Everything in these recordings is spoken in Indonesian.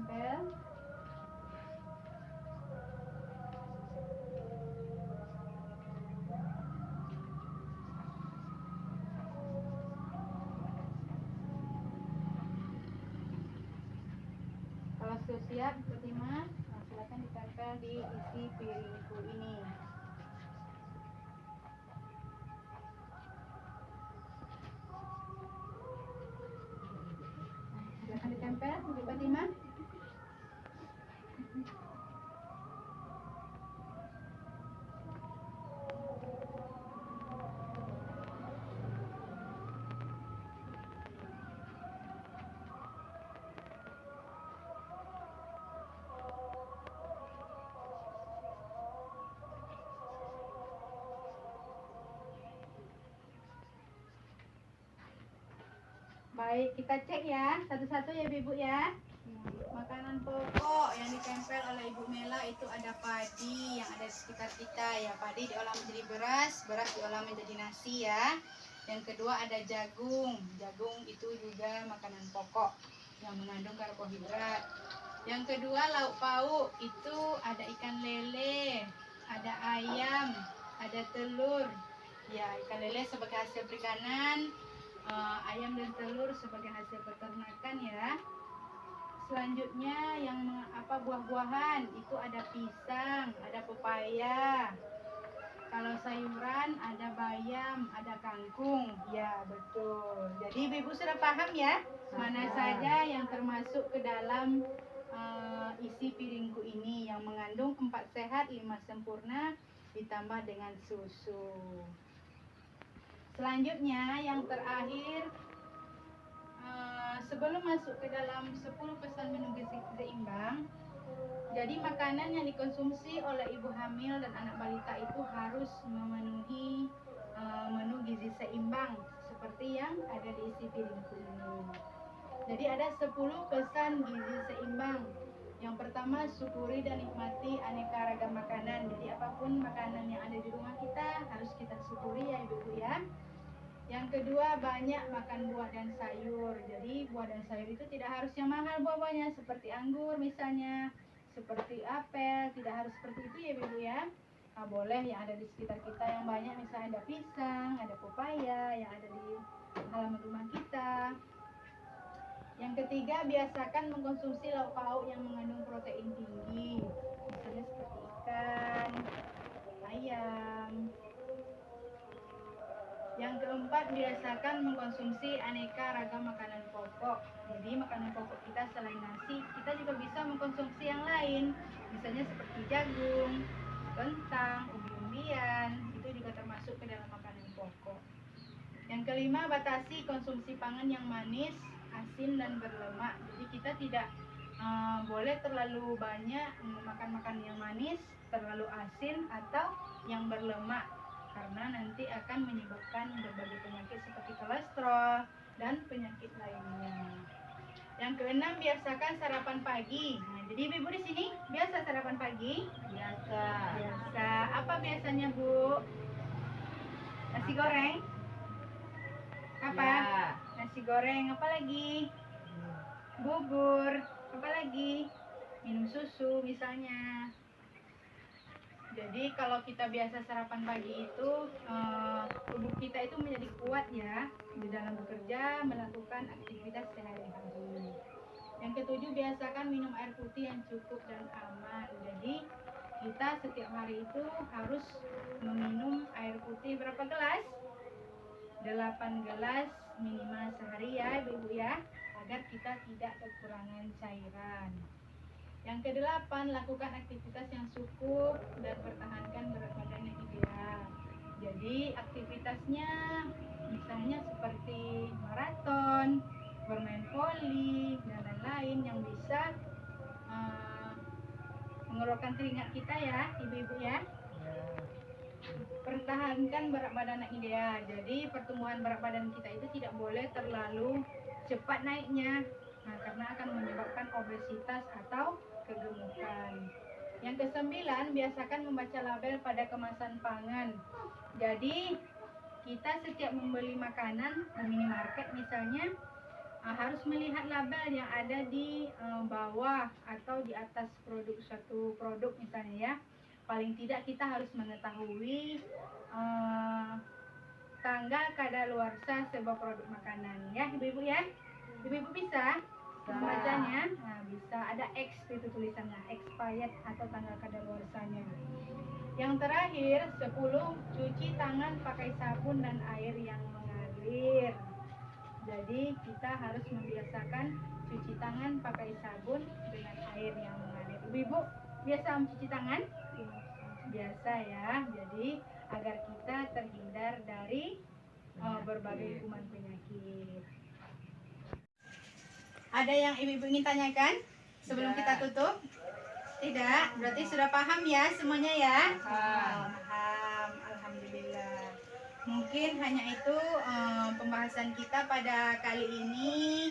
ditempel. Kalau sudah siap, Fatimah, nah, silakan ditempel di isi piringku ini. Silakan ditempel, Bu Fatimah. Baik, kita cek ya, satu-satu ya Ibu ya. Makanan pokok yang ditempel oleh Ibu Mela itu ada padi yang ada di sekitar kita ya. Padi diolah menjadi beras, beras diolah menjadi nasi ya. Yang kedua ada jagung, jagung itu juga makanan pokok yang mengandung karbohidrat. Yang kedua lauk pauk itu ada ikan lele, ada ayam, ada telur. Ya, ikan lele sebagai hasil perikanan, ayam dan telur sebagai hasil peternakan ya. Selanjutnya yang buah-buahan itu ada pisang, ada pepaya. Kalau sayuran ada bayam, ada kangkung. Ya, betul. Jadi Ibu sudah paham ya mana saja yang termasuk ke dalam isi piringku ini yang mengandung 4 sehat, 5 sempurna ditambah dengan susu. Selanjutnya yang terakhir, sebelum masuk ke dalam 10 pesan menu gizi seimbang, jadi makanan yang dikonsumsi oleh ibu hamil dan anak balita itu harus memenuhi menu gizi seimbang seperti yang ada di isi piringku ini. Jadi ada 10 pesan gizi seimbang. Yang pertama, syukuri dan nikmati aneka ragam makanan. Jadi apapun makanan yang ada di rumah kita harus kita syukuri ya Ibu ya. Yang kedua, banyak makan buah dan sayur. Jadi buah dan sayur itu tidak harus yang mahal buah-buahnya, seperti anggur misalnya, seperti apel, tidak harus seperti itu ya Ibu ya. Nah, boleh yang ada di sekitar kita yang banyak, misalnya ada pisang, ada pepaya yang ada di halaman rumah kita. Yang ketiga, biasakan mengkonsumsi lauk pauk yang mengandung protein tinggi, misalnya seperti ikan, ayam. Yang keempat, biasakan mengkonsumsi aneka ragam makanan pokok. Jadi makanan pokok kita selain nasi, kita juga bisa mengkonsumsi yang lain, misalnya seperti jagung, kentang, umbi-umbian, itu juga termasuk ke dalam makanan pokok. Yang kelima, batasi konsumsi pangan yang manis, asin dan berlemak. Jadi kita tidak boleh terlalu banyak makan makanan yang manis, terlalu asin atau yang berlemak, karena nanti akan menyebabkan berbagai penyakit seperti kolesterol dan penyakit lainnya. Yang keenam, biasakan sarapan pagi. Nah, jadi Ibu di sini biasa sarapan pagi? Biasa. Biasa. Apa biasanya Bu? Nasi goreng? Apa? Ya. Nasi goreng, apa lagi? Bubur, apa lagi? Minum susu misalnya. Jadi kalau kita biasa sarapan pagi itu, tubuh kita itu menjadi kuat ya di dalam bekerja, melakukan aktivitas sehari-hari. Yang ketujuh, biasakan minum air putih yang cukup dan aman. Jadi kita setiap hari itu harus meminum air putih berapa gelas? 8 gelas minimal sehari ya Ibu ya, agar kita tidak kekurangan cairan. Yang kedelapan, lakukan aktivitas yang cukup dan pertahankan berat badan yang ideal. Jadi aktivitasnya misalnya seperti maraton, bermain voli, dan lain-lain yang bisa mengeluarkan keringat kita ya Ibu-ibu ya. Pertahankan berat badan yang ideal. Jadi pertumbuhan berat badan kita itu tidak boleh terlalu cepat naiknya, karena akan menyebabkan obesitas atau kegemukan. Yang kesembilan, biasakan membaca label pada kemasan pangan. Jadi kita setiap membeli makanan di minimarket misalnya, harus melihat label yang ada di bawah atau di atas suatu produk misalnya ya. Paling tidak kita harus mengetahui tanggal kadaluarsa sebuah produk makanan ya ibu-ibu ya. Ibu-ibu bisa membacanya? Nah, bisa, ada X itu tulisannya, expired atau tanggal kadaluarsanya. Yang terakhir 10, cuci tangan pakai sabun dan air yang mengalir. Jadi kita harus membiasakan cuci tangan pakai sabun dengan air yang mengalir. Ibu-ibu biasa mencuci tangan? Biasa ya. Jadi agar kita terhindar dari berbagai kuman penyakit. Ada yang ibu-ibu ingin tanyakan sebelum kita tutup? Tidak? Berarti sudah paham ya semuanya ya? Paham. Alhamdulillah. Mungkin hanya itu pembahasan kita pada kali ini.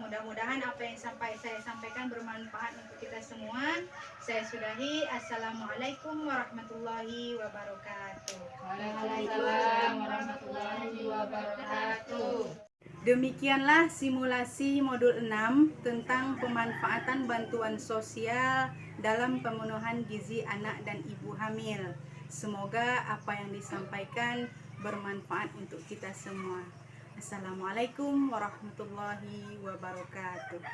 Mudah-mudahan apa yang saya sampaikan bermanfaat untuk kita semua. Saya sudahi. Assalamualaikum warahmatullahi wabarakatuh. Waalaikumsalam warahmatullahi wabarakatuh. Demikianlah simulasi modul 6 tentang pemanfaatan bantuan sosial dalam pemenuhan gizi anak dan ibu hamil. Semoga apa yang disampaikan bermanfaat untuk kita semua. Assalamualaikum warahmatullahi wabarakatuh.